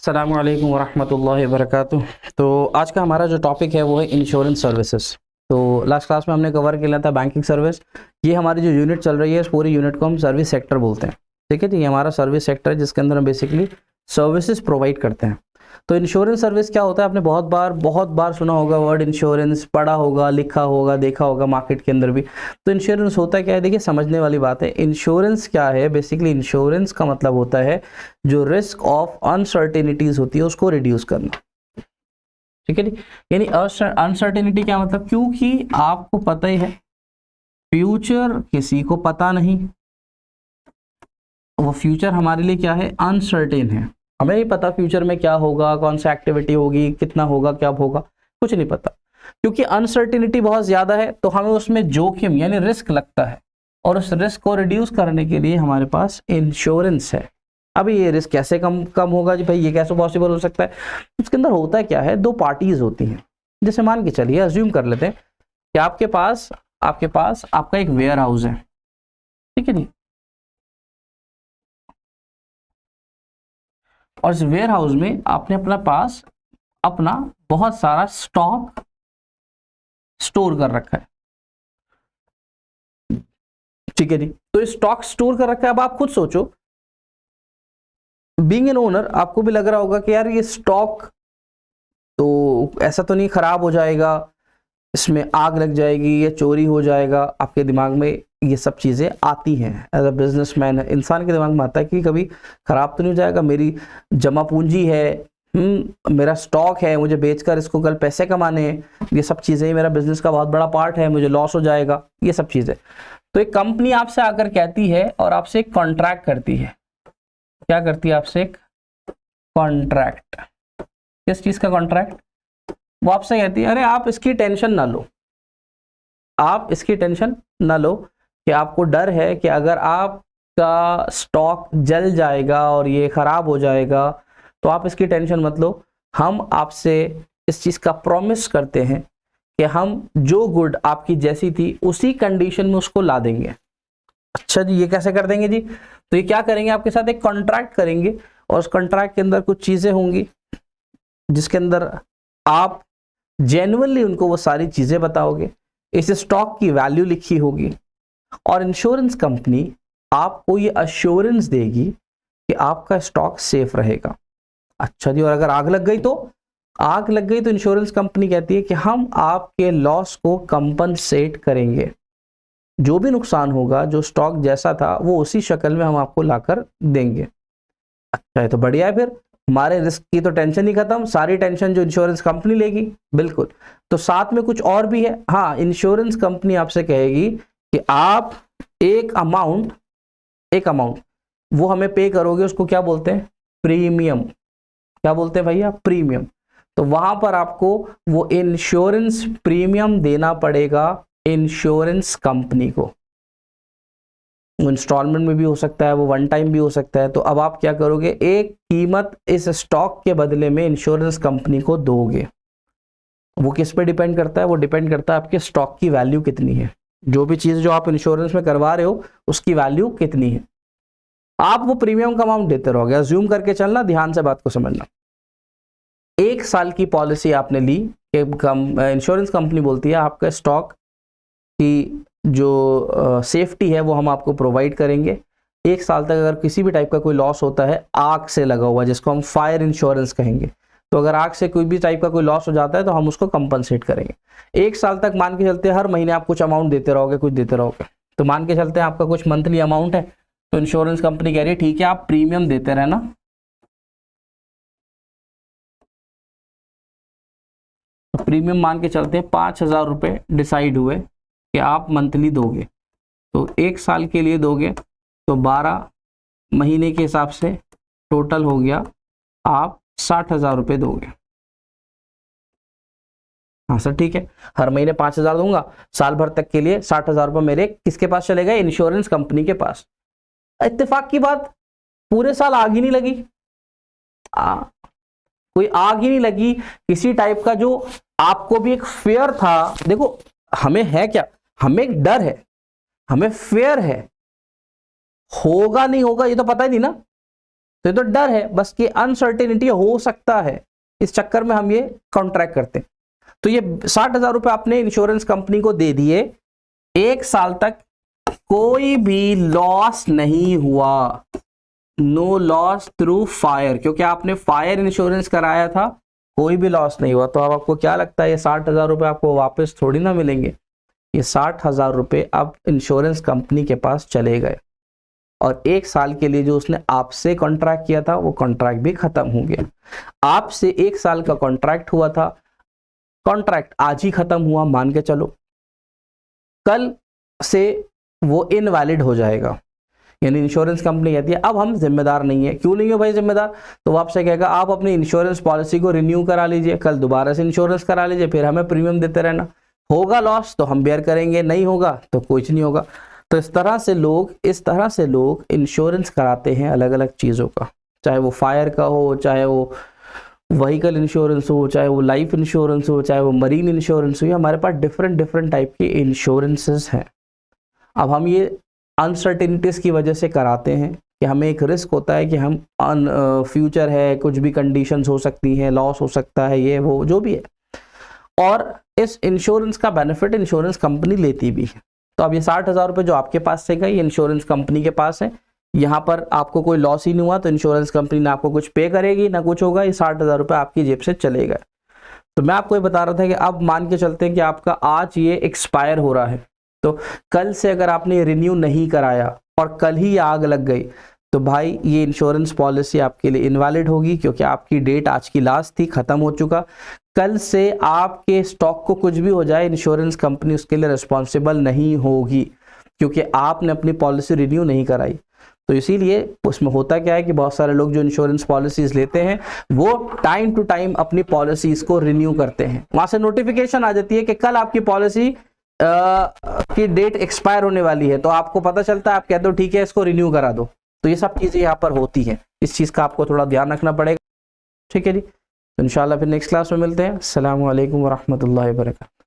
अस्सलामु अलैकुम वरहमतुल्लाहि वबरकातुह। तो आज का हमारा जो टॉपिक है वो है इंश्योरेंस सर्विसेज। तो लास्ट क्लास में हमने कवर किया था बैंकिंग सर्विस। ये हमारी जो यूनिट चल रही है इस पूरी यूनिट को हम सर्विस सेक्टर बोलते हैं। ठीक है, तो ये हमारा सर्विस सेक्टर है जिसके अंदर हम बेसिकली सर्विसेज प्रोवाइड करते हैं। तो इंश्योरेंस सर्विस क्या होता है, आपने बहुत बार सुना होगा वर्ड इंश्योरेंस, पढ़ा होगा, लिखा होगा, देखा होगा मार्केट के अंदर भी। तो इंश्योरेंस होता क्या है, देखिए समझने वाली बात है। इंश्योरेंस क्या है, बेसिकली इंश्योरेंस का मतलब होता है जो रिस्क ऑफ अनसर्टेनिटीज होती है उसको रिड्यूस करना। ठीक है जी, यानी अनसर्टेनिटी क्या मतलब, क्योंकि आपको पता ही है फ्यूचर किसी को पता नहीं, वो फ्यूचर हमारे लिए क्या है, अनसर्टेन है। हमें नहीं पता फ्यूचर में क्या होगा, कौन सा एक्टिविटी होगी, कितना होगा, क्या होगा, कुछ नहीं पता। क्योंकि अनसर्टेनिटी बहुत ज्यादा है तो हमें उसमें जोखिम यानी रिस्क लगता है, और उस रिस्क को रिड्यूस करने के लिए हमारे पास इंश्योरेंस है। अभी ये रिस्क कैसे कम होगा जी भाई, ये कैसे पॉसिबल हो सकता है। उसके अंदर होता क्या है, दो पार्टीज होती हैं। जैसे मान के चलिए, अज्यूम कर लेते हैं कि आपके पास आपका एक वेयर हाउस है। ठीक है जी, और इस वेयर हाउस में आपने अपना बहुत सारा स्टॉक स्टोर कर रखा है। ठीक है जी, तो ये स्टॉक स्टोर कर रखा है। अब आप खुद सोचो, बीइंग एन ओनर आपको भी लग रहा होगा कि यार ये स्टॉक तो ऐसा तो नहीं खराब हो जाएगा, इसमें आग लग जाएगी या चोरी हो जाएगा। आपके दिमाग में ये सब चीजें आती हैं। एज अ बिजनेसमैन इंसान के दिमाग में आता है कि कभी खराब तो नहीं हो जाएगा, मेरी जमा पूंजी है, मेरा स्टॉक है, मुझे बेचकर इसको कल पैसे कमाने हैं, ये सब चीजें मेरा बिजनेस का बहुत बड़ा पार्ट है, मुझे लॉस हो जाएगा, ये सब चीजें। तो एक कंपनी आपसे आकर कहती है और आपसे एक कॉन्ट्रैक्ट करती है। क्या करती है, आपसे एक कॉन्ट्रैक्ट। किस चीज का कॉन्ट्रैक्ट, वो आपसे कहती है अरे आप इसकी टेंशन ना लो, आप इसकी टेंशन ना लो, कि आपको डर है कि अगर आपका स्टॉक जल जाएगा और ये खराब हो जाएगा, तो आप इसकी टेंशन मत लो। हम आपसे इस चीज का प्रॉमिस करते हैं कि हम जो गुड आपकी जैसी थी उसी कंडीशन में उसको ला देंगे। अच्छा जी, ये कैसे कर देंगे जी, तो ये क्या करेंगे, आपके साथ एक कॉन्ट्रैक्ट करेंगे, और उस कॉन्ट्रैक्ट के अंदर कुछ चीजें होंगी जिसके अंदर आप जेन्युइनली उनको वो सारी चीजें बताओगे, इस स्टॉक की वैल्यू लिखी होगी, और इंश्योरेंस कंपनी आपको ये अश्योरेंस देगी कि आपका स्टॉक सेफ रहेगा। अच्छा जी, और अगर आग लग गई तो इंश्योरेंस कंपनी कहती है कि हम आपके लॉस को कंपनसेट करेंगे, जो भी नुकसान होगा, जो स्टॉक जैसा था वो उसी शक्ल में हम आपको लाकर देंगे। अच्छा है, तो बढ़िया है, फिर हमारे रिस्क की तो टेंशन ही खत्म, सारी टेंशन जो इंश्योरेंस कंपनी लेगी। बिल्कुल, तो साथ में कुछ और भी है। हाँ, इंश्योरेंस कंपनी आपसे कहेगी कि आप एक अमाउंट वो हमें पे करोगे, उसको क्या बोलते हैं, प्रीमियम। क्या बोलते हैं भैया, प्रीमियम। तो वहां पर आपको वो इंश्योरेंस प्रीमियम देना पड़ेगा इंश्योरेंस कंपनी को। वो इंस्टॉलमेंट में भी हो सकता है, वो वन टाइम भी हो सकता है। तो अब आप क्या करोगे, एक कीमत इस स्टॉक के बदले में इंश्योरेंस कंपनी को दोगे। वो किस पे डिपेंड करता है, वो डिपेंड करता है आपके स्टॉक की वैल्यू कितनी है। जो भी चीज जो आप इंश्योरेंस में करवा रहे हो उसकी वैल्यू कितनी है, आप वो प्रीमियम का अमाउंट देते रहोगे। अज्यूम करके चलना, ध्यान से बात को समझना। 1 साल की पॉलिसी आपने ली, इंश्योरेंस कंपनी बोलती है आपका स्टॉक की जो सेफ्टी है वो हम आपको प्रोवाइड करेंगे। 1 साल तक अगर किसी भी टाइप का कोई लॉस होता है, आग से लगा हुआ, जिसको हम फायर इंश्योरेंस कहेंगे, तो अगर आग से कोई भी टाइप का कोई लॉस हो जाता है तो हम उसको कंपनसेट करेंगे। 1 साल तक मान के चलते हर महीने आप कुछ अमाउंट देते रहोगे, कुछ देते रहोगे। तो मान के चलते हैं आपका कुछ मंथली अमाउंट है, तो इंश्योरेंस कंपनी कह रही है ठीक है आप प्रीमियम देते रहना। तो प्रीमियम मान के चलते हैं 5,000 रुपये डिसाइड हुए कि आप मंथली दोगे। तो 1 साल के लिए दोगे तो 12 महीने के हिसाब से टोटल हो गया, आप 60,000 रुपये दोगे। हाँ सर ठीक है, हर महीने 5,000 दूंगा, साल भर तक के लिए 60,000 रुपये मेरे किसके पास चले गए, इंश्योरेंस कंपनी के पास। इत्तेफाक की बात, पूरे साल आग ही नहीं लगी, कोई आग ही नहीं लगी किसी टाइप का। जो आपको भी एक फेयर था, देखो हमें है क्या, हमें एक डर है, हमें फेयर है, होगा नहीं होगा ये तो पता ही नहीं ना। तो ये तो डर है बस कि अनसर्टेनिटी हो सकता है, इस चक्कर में हम ये कॉन्ट्रैक्ट करते हैं। तो ये 60,000 रुपये आपने इंश्योरेंस कंपनी को दे दिए, 1 साल तक कोई भी लॉस नहीं हुआ, नो लॉस थ्रू फायर, क्योंकि आपने फायर इंश्योरेंस कराया था, कोई भी लॉस नहीं हुआ। तो अब आपको क्या लगता है ये 60,000 रुपये आपको वापस थोड़ी ना मिलेंगे? ये 60,000 रुपये अब इंश्योरेंस कंपनी के पास चले गए और 1 साल के लिए जो उसने आपसे कॉन्ट्रैक्ट किया था वो कॉन्ट्रैक्ट भी खत्म हो गया। आपसे 1 साल का कॉन्ट्रैक्ट हुआ था, कॉन्ट्रैक्ट आज ही खत्म हुआ मान के चलो, कल से वो इनवैलिड हो जाएगा। यानी इंश्योरेंस कंपनी कहती है अब हम जिम्मेदार नहीं है। क्यों नहीं हो भाई जिम्मेदार? तो वो आपसे कहेगा आप अपनी इंश्योरेंस पॉलिसी को रिन्यू करा लीजिए, कल दोबारा से इंश्योरेंस करा लीजिए, फिर हमें प्रीमियम देते रहना, होगा लॉस तो हम बेयर करेंगे, नहीं होगा तो कुछ नहीं होगा। तो इस तरह से लोग इंश्योरेंस कराते हैं अलग अलग चीज़ों का, चाहे वो फायर का हो, चाहे वो व्हीकल इंश्योरेंस हो, चाहे वो लाइफ इंश्योरेंस हो, चाहे वो मरीन इंश्योरेंस हो। हमारे पास डिफरेंट टाइप के इंश्योरेंसेस हैं। अब हम ये अनसर्टेनिटीज़ की वजह से कराते हैं कि हमें एक रिस्क होता है कि हम फ्यूचर है, कुछ भी कंडीशंस हो सकती हैं, लॉस हो सकता है, ये वो जो भी है, और इस इंश्योरेंस का बेनिफिट इंश्योरेंस कंपनी लेती भी है। तो अब ये 60,000 रुपये जो आपके पास से गए ये इंश्योरेंस कंपनी के पास है, यहाँ पर आपको कोई लॉस ही नहीं हुआ, तो इंश्योरेंस कंपनी ना आपको कुछ पे करेगी ना कुछ होगा, ये 60,000 रुपये आपकी जेब से चले गए। तो मैं आपको ये बता रहा था कि अब मान के चलते हैं कि आपका आज ये एक्सपायर हो रहा है, तो कल से अगर आपने रिन्यू नहीं कराया और कल ही आग लग गई तो भाई ये इंश्योरेंस पॉलिसी आपके लिए इनवैलिड होगी, क्योंकि आपकी डेट आज की लास्ट थी, खत्म हो चुका। कल से आपके स्टॉक को कुछ भी हो जाए इंश्योरेंस कंपनी उसके लिए रिस्पॉन्सिबल नहीं होगी, क्योंकि आपने अपनी पॉलिसी रिन्यू नहीं कराई। तो इसीलिए उसमें होता क्या है कि बहुत सारे लोग जो इंश्योरेंस पॉलिसीज लेते हैं वो टाइम टू टाइम अपनी पॉलिसीज को रिन्यू करते हैं, वहां से नोटिफिकेशन आ जाती है कि कल आपकी पॉलिसी की डेट एक्सपायर होने वाली है, तो आपको पता चलता है, आप कहते हो ठीक है इसको रिन्यू करा दो। तो ये सब चीज़ें यहाँ पर होती हैं, इस चीज़ का आपको थोड़ा ध्यान रखना पड़ेगा। ठीक है जी, तो इंशाल्लाह फिर नेक्स्ट क्लास में मिलते हैं। अस्सलामु अलैकुम वरहमतुल्लाहि वबरकातुहू।